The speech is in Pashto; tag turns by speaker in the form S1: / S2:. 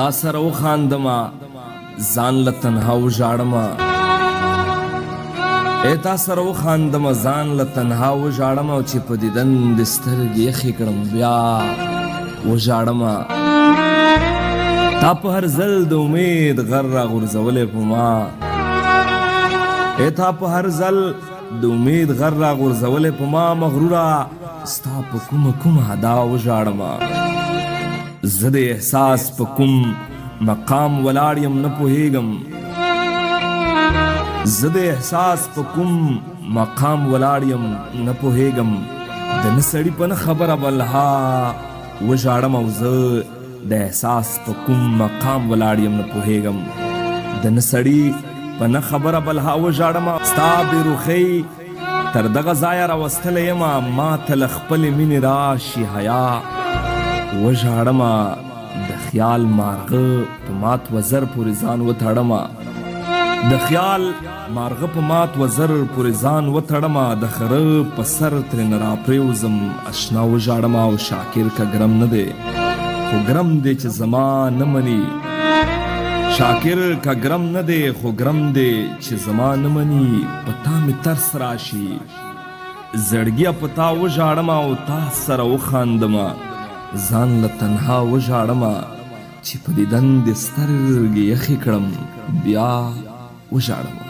S1: تا سره وخاندمه ځان له تنها وژاړمه تا سره وخاندمه ځان له تنها وژاړمه او چې په دیدن د سترګې یخې کړم بیا وژاړمه تا په هر ځل د امید غر راغورځولی په ما تا په هر ځل د امید غر راغورځولی په ما مغروره ستا په کومه ادا وژاړمه زه د احساس په کوم مقام ولاړ یم نه پوهیږم زه د احساس په کوم مقام ولاړ یم نه پوهیږم د نه سړي په نه خبره بلها وژاړم او زه د احساس په کوم مقام ولاړ یم نه پوهیږم د نه سړي په نه خبره بلها وژاړم ستا بېروخۍ تر دغه ځایه راوستلی یم ما ته له خپلې مینې راشي حیا وژاړمه د خیال مارغه په مات وزر پورې ځان وتړمه د خیال مارغه په مات وزر پورې ځان وتړمه د خره په سر ترېنه راپرېوځم اشنا وژاړمه او شاکر که ګرم نه دی خو ګرم دی چې زما نه مني شاکر که ګرم نه دی خو ګرم دی چې زما نه مني په تا مې ترس راشي زړګیه په تا وژاړمه او تا سره وخاندمه ځان له تنها وژاړمه چې په دیدن د سترګې یخې کړم بیا وژاړمه